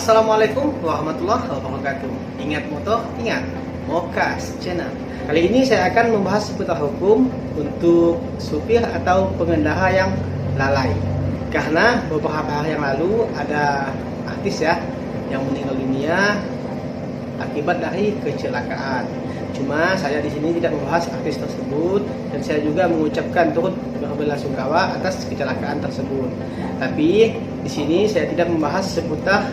Assalamualaikum warahmatullahi wabarakatuh. Ingat moto, ingat Mokas Channel. Kali ini saya akan membahas seputar hukum untuk supir atau pengendara yang lalai. Karena beberapa hari yang lalu ada artis yang meninggal dunia akibat dari kecelakaan. Cuma saya di sini tidak membahas artis tersebut dan saya juga mengucapkan turut berbelasungkawa atas kecelakaan tersebut. Tapi di sini saya tidak membahas seputar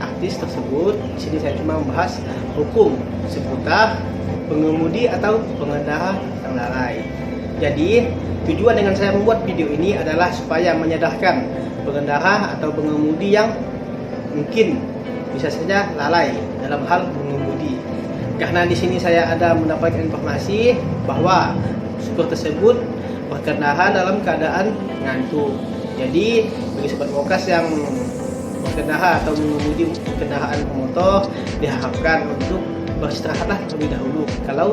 artis tersebut. Di sini saya cuma membahas hukum seputar pengemudi atau pengendara yang lalai. Jadi tujuan dengan saya membuat video ini adalah supaya menyadarkan pengendara atau pengemudi yang mungkin bisa saja lalai dalam hal mengemudi. Karena di sini saya ada mendapatkan informasi bahwa supir tersebut berkendara dalam keadaan ngantuk. Jadi bagi sobat Mokas yang berkendara atau mengemudi kendaraan motor diharapkan untuk beristirahatlah terlebih dahulu kalau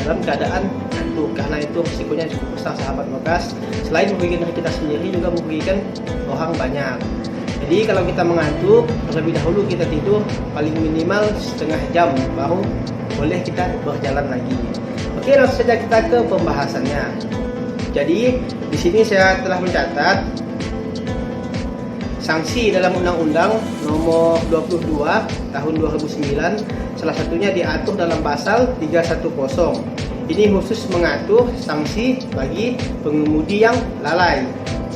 dalam keadaan ngantuk, karena itu risikonya cukup besar sahabat Mokas. Selain merugikan diri kita sendiri juga merugikan orang banyak. Jadi kalau kita mengantuk terlebih dahulu kita tidur paling minimal setengah jam baru boleh kita berjalan lagi. Oke, langsung saja kita ke pembahasannya. Jadi di sini saya telah mencatat sanksi dalam Undang-Undang Nomor 22 Tahun 2009, salah satunya diatur dalam pasal 310. Ini khusus mengatur sanksi bagi pengemudi yang lalai.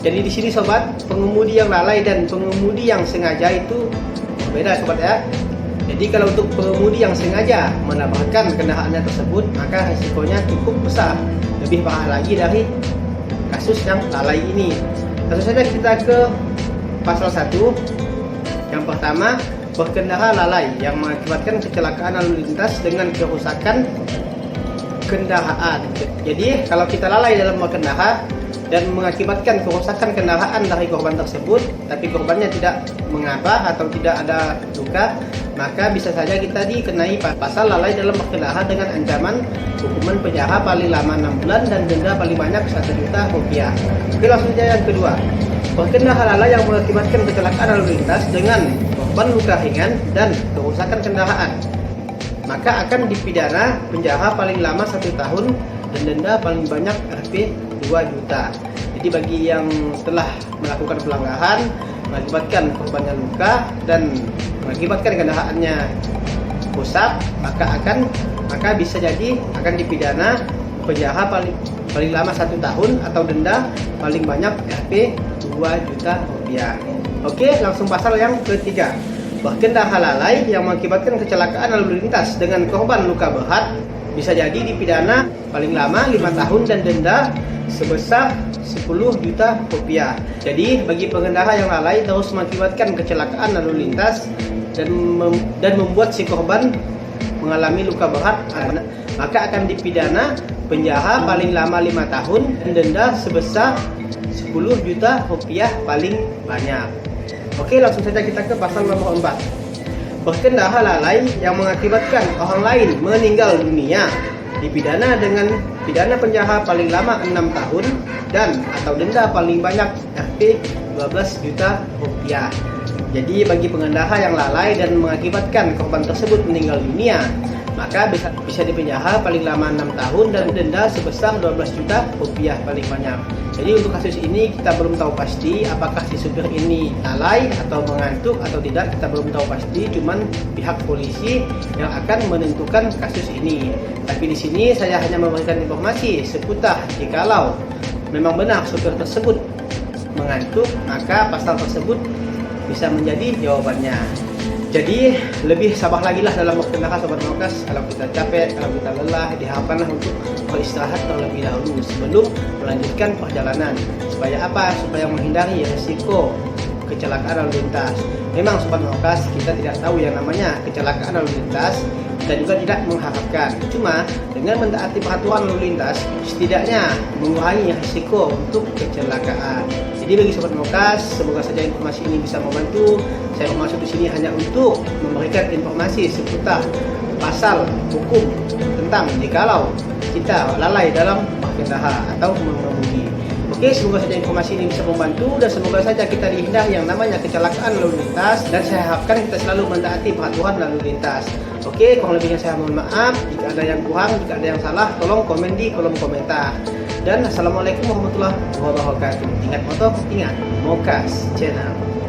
Jadi di sini sobat, pengemudi yang lalai dan pengemudi yang sengaja itu berbeda sobat ya. Jadi kalau untuk pengemudi yang sengaja menabrakkan kendaraannya tersebut, maka risikonya cukup besar, lebih parah lagi dari kasus yang lalai ini. Langsung saja kita ke pasal 1. Yang pertama, berkendara lalai yang mengakibatkan kecelakaan lalu lintas dengan kerusakan kendaraan. Jadi kalau kita lalai dalam berkendara dan mengakibatkan kerusakan kendaraan dari korban tersebut, tapi korbannya tidak mengapa atau tidak ada luka, maka bisa saja kita dikenai pasal lalai dalam berkendara dengan ancaman hukuman penjara paling lama 6 bulan dan denda paling banyak 1 juta rupiah. Oke, langsung saja yang kedua. Berkendara lalai yang mengakibatkan kecelakaan lalu lintas dengan korban luka ringan dan kerusakan kendaraan, maka akan dipidana penjara paling lama 1 tahun dan denda paling banyak Rp 2 juta. Jadi bagi yang telah melakukan pelanggaran mengakibatkan korbannya luka dan mengakibatkan kendaraannya rusak, maka bisa jadi akan dipidana penjara paling lama 1 tahun atau denda paling banyak Rp 2 juta rupiah. Oke, langsung pasal yang ketiga. Berkendara lalai yang mengakibatkan kecelakaan lalu lintas dengan korban luka berat bisa jadi dipidana paling lama 5 tahun dan denda sebesar 10 juta rupiah. Jadi bagi pengendara yang lalai terus mengakibatkan kecelakaan lalu lintas dan membuat si korban mengalami luka berat, maka akan dipidana penjara paling lama 5 tahun dan denda sebesar 10 juta rupiah paling banyak. Oke, langsung saja kita ke pasal nomor 4. Berkendara lalai yang mengakibatkan orang lain meninggal dunia dipidana dengan pidana penjara paling lama 6 tahun dan atau denda paling banyak Rp 12 juta rupiah. Jadi bagi pengendara yang lalai dan mengakibatkan korban tersebut meninggal dunia, maka bisa dipenjara paling lama 6 tahun dan denda sebesar 12 juta rupiah paling banyak. Jadi untuk kasus ini kita belum tahu pasti apakah si supir ini lalai atau mengantuk atau tidak, kita belum tahu pasti, cuman pihak polisi yang akan menentukan kasus ini. Tapi di sini saya hanya memberikan informasi seputar jikalau memang benar supir tersebut mengantuk, maka pasal tersebut bisa menjadi jawabannya. Jadi lebih sabar lagi lah dalam berkendara sobat Mokas. Kalau kita capek, kalau kita lelah, diharapkanlah untuk beristirahat terlebih dahulu sebelum melanjutkan perjalanan. Supaya apa? Supaya menghindari risiko kecelakaan lalu lintas. Memang sobat Mokas, kita tidak tahu yang namanya kecelakaan lalu lintas, kita juga tidak mengharapkan. Cuma dengan mentaati peraturan lalu lintas, setidaknya mengurangi risiko untuk kecelakaan. Jadi bagi sobat Mokas, semoga saja informasi ini bisa membantu. Saya bermaksud di sini hanya untuk memberikan informasi seputar pasal hukum tentang jikalau kita lalai dalam berkendara atau mengemudi. Oke, semoga saja informasi ini bisa membantu dan semoga saja kita dihindar yang namanya kecelakaan lalu lintas, dan saya harapkan kita selalu mentaati peraturan lalu lintas. Oke, kurang lebihnya saya mohon maaf. Jika ada yang kurang, jika ada yang salah, tolong komen di kolom komentar. Dan assalamualaikum warahmatullahi wabarakatuh. Ingat moto, ingat Mokas Channel.